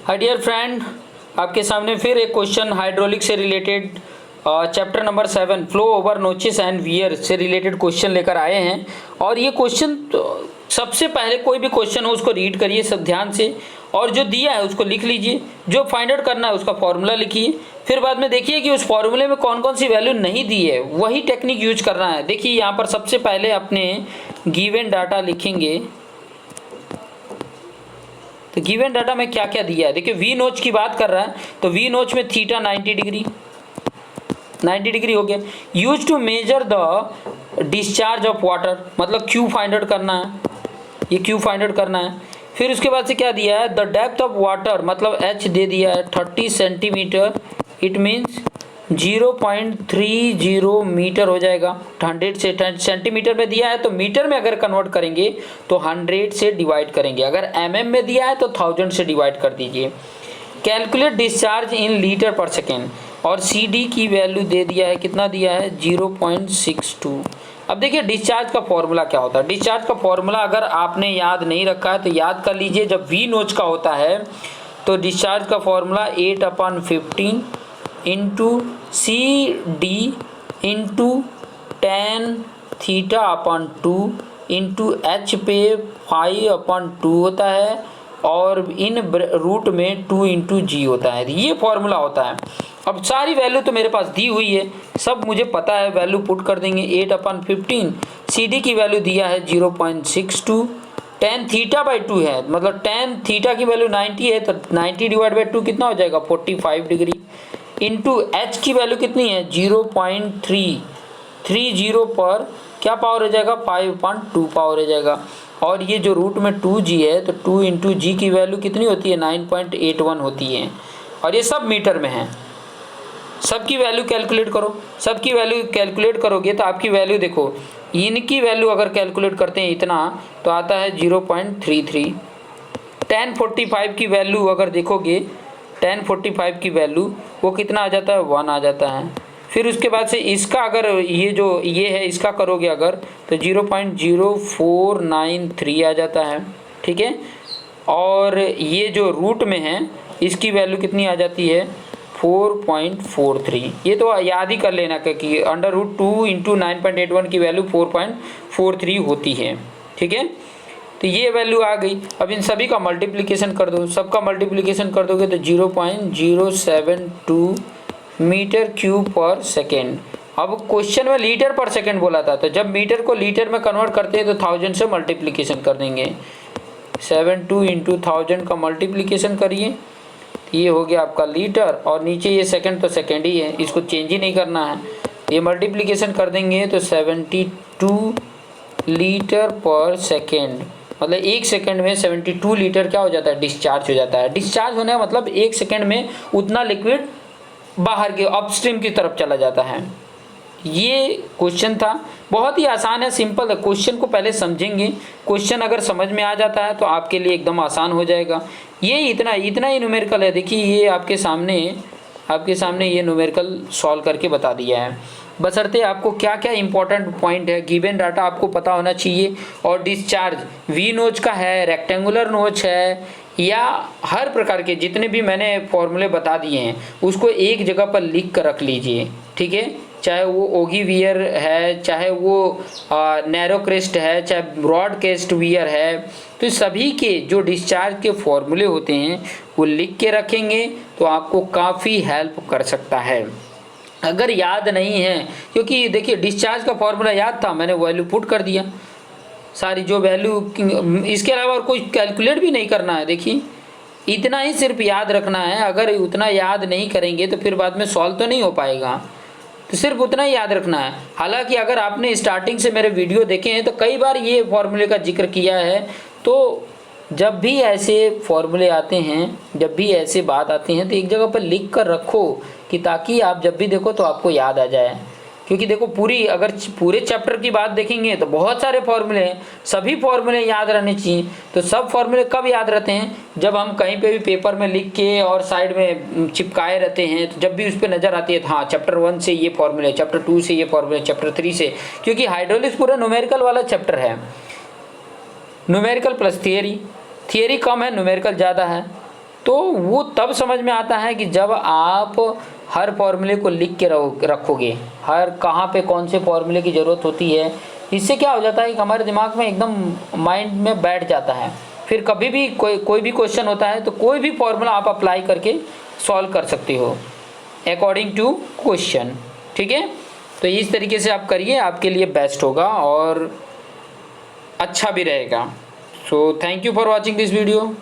Hi dear friend, आपके सामने फिर एक क्वेश्चन हाइड्रोलिक से related chapter number 7 flow over notches and wear से रिलेटेड क्वेश्चन लेकर आए हैं। और ये क्वेश्चन सबसे पहले कोई भी क्वेश्चन हो उसको रीड करिए सब ध्यान से, और जो दिया है उसको लिख लीजिए, जो फाइंड आउट करना है उसका फॉर्मूला लिखिए। फिर बाद में देखिए कि उस फॉर्मूले में कौन कौन सी वैल्यू नहीं दी है, वही टेक्निक यूज करना है। देखिए यहाँ पर सबसे पहले अपने गिवन डाटा लिखेंगे। तो गिवन डाटा में क्या क्या दिया है, देखिए वी नोच की बात कर रहा है तो वी नोच में थीटा 90 डिग्री हो गया। Use to measure the discharge of water, मतलब क्यू फाइंड आउट करना है, ये क्यू फाइंड आउट करना है। फिर उसके बाद से क्या दिया है, द डेप्थ ऑफ वाटर, मतलब एच दे दिया है 30 सेंटीमीटर, इट मीन्स 0.30 मीटर हो जाएगा। 100 से सेंटीमीटर में दिया है तो मीटर में अगर कन्वर्ट करेंगे तो 100 से डिवाइड करेंगे, अगर mm में दिया है तो 1000 से डिवाइड कर दीजिए। कैलकुलेट डिस्चार्ज इन लीटर पर सेकेंड, और CD की वैल्यू दे दिया है, कितना दिया है 0.62। अब देखिए डिस्चार्ज का फॉर्मूला क्या होता है। डिस्चार्ज का फॉर्मूला अगर आपने याद नहीं रखा है तो याद कर लीजिए। जब वी नोच का होता है तो डिस्चार्ज का formula 8/15 into CD into tan θ/2 into H पे 5/2 होता है, और इन रूट में 2 इंटू G होता है। ये फॉर्मूला होता है। अब सारी वैल्यू तो मेरे पास दी हुई है, सब मुझे पता है, वैल्यू पुट कर देंगे। 8/15 CD की वैल्यू दिया है 0.62, tan θ/2 है, मतलब tan θ की वैल्यू 90 है तो 90 डिवाइड बाई 2 कितना हो जाएगा 45 डिग्री, इंटू H की वैल्यू कितनी है 0.330 पर क्या पावर हो जाएगा 5/2 पावर हो जाएगा। और ये जो रूट में 2G है तो 2 इंटू G की वैल्यू कितनी होती है 9.81 होती है, और ये सब मीटर में है। सबकी वैल्यू कैलकुलेट करो, सबकी वैल्यू कैलकुलेट करोगे तो आपकी वैल्यू देखो, इनकी वैल्यू अगर कैलकुलेट करते हैं इतना तो आता है 0.33। tan 45 की वैल्यू अगर देखोगे, tan 45 की वैल्यू वो कितना आ जाता है 1 आ जाता है। फिर उसके बाद से इसका अगर ये है इसका करोगे अगर तो 0.0493 आ जाता है, ठीक है। और ये जो रूट में है इसकी वैल्यू कितनी आ जाती है 4.43। ये तो याद ही कर लेना कि √2 इंटू 9.81 की वैल्यू 4.43 होती है, ठीक है। तो ये वैल्यू आ गई। अब इन सभी का मल्टीप्लिकेशन कर दो, सबका मल्टीप्लिकेशन कर दोगे तो 0.072 मीटर क्यूब पर सेकेंड। अब क्वेश्चन में लीटर पर सेकेंड बोला था, तो जब मीटर को लीटर में कन्वर्ट करते हैं तो 1000 से मल्टीप्लिकेशन कर देंगे। 72 इंटू 1000 का मल्टीप्लिकेशन करिए, ये हो गया आपका लीटर, और नीचे ये सेकंड तो सेकंड ही है, इसको चेंज ही नहीं करना है। ये मल्टीप्लिकेशन कर देंगे तो 72 लीटर पर सेकेंड, मतलब एक सेकंड में 72 लीटर क्या हो जाता है डिस्चार्ज हो जाता है। डिस्चार्ज होने का मतलब एक सेकंड में उतना लिक्विड बाहर के अपस्ट्रीम की तरफ चला जाता है। ये क्वेश्चन था, बहुत ही आसान है, सिंपल है। क्वेश्चन को पहले समझेंगे, क्वेश्चन अगर समझ में आ जाता है तो आपके लिए एकदम आसान हो जाएगा। ये इतना ही न्यूमेरिकल है। देखिए ये आपके सामने ये न्यूमेरिकल सॉल्व करके बता दिया है। बशर्ते आपको क्या क्या इंपॉर्टेंट पॉइंट है, गिवन डाटा आपको पता होना चाहिए। और डिस्चार्ज वी नोच का है, रेक्टेंगुलर नोच है, या हर प्रकार के जितने भी मैंने फॉर्मूले बता दिए हैं उसको एक जगह पर लिख कर रख लीजिए, ठीक है। चाहे वो ओगी वियर है, चाहे वो नैरो क्रेस्ट है, चाहे ब्रॉड क्रेस्ट वियर है, तो सभी के जो डिस्चार्ज के फॉर्मूले होते हैं वो लिख के रखेंगे तो आपको काफ़ी हेल्प कर सकता है। अगर याद नहीं है, क्योंकि देखिए डिस्चार्ज का फॉर्मूला याद था, मैंने वैल्यू पुट कर दिया सारी जो वैल्यू, इसके अलावा और कोई कैलकुलेट भी नहीं करना है। देखिए इतना ही सिर्फ याद रखना है। अगर उतना याद नहीं करेंगे तो फिर बाद में सॉल्व तो नहीं हो पाएगा, तो सिर्फ उतना ही याद रखना है। हालांकि अगर आपने स्टार्टिंग से मेरे वीडियो देखे हैं तो कई बार ये फॉर्मूले का जिक्र किया है, तो जब भी ऐसे फॉर्मूले आते हैं, जब भी ऐसे बात आती हैं तो एक जगह पर लिख कर रखो, कि ताकि आप जब भी देखो तो आपको याद आ जाए। क्योंकि देखो अगर पूरे चैप्टर की बात देखेंगे तो बहुत सारे फॉर्मूले हैं, सभी फॉर्मूले याद रहने चाहिए। तो सब फॉर्मूले कब याद रहते हैं, जब हम कहीं पे भी पेपर में लिख के और साइड में चिपकाए रहते हैं, तो जब भी उस पर नज़र आती है हाँ चैप्टर 1 से ये फॉर्मूले, चैप्टर 2 से ये फॉर्मूले, चैप्टर 3 से, क्योंकि हाइड्रोलिक्स पूरा न्यूमेरिकल वाला चैप्टर है। न्यूमेरिकल प्लस थियरी कम है, न्यूमेरिकल ज़्यादा है। तो वो तब समझ में आता है कि जब आप हर फॉर्मूले को लिख के रखोगे, हर कहाँ पे कौन से फॉर्मूले की ज़रूरत होती है। इससे क्या हो जाता है कि हमारे दिमाग में एकदम माइंड में बैठ जाता है, फिर कभी भी कोई भी क्वेश्चन होता है तो कोई भी फॉर्मूला आप अप्लाई करके सॉल्व कर सकते हो अकॉर्डिंग टू क्वेश्चन। ठीक है, तो इस तरीके से आप करिए, आपके लिए बेस्ट होगा और अच्छा भी रहेगा। So thank you for watching this video.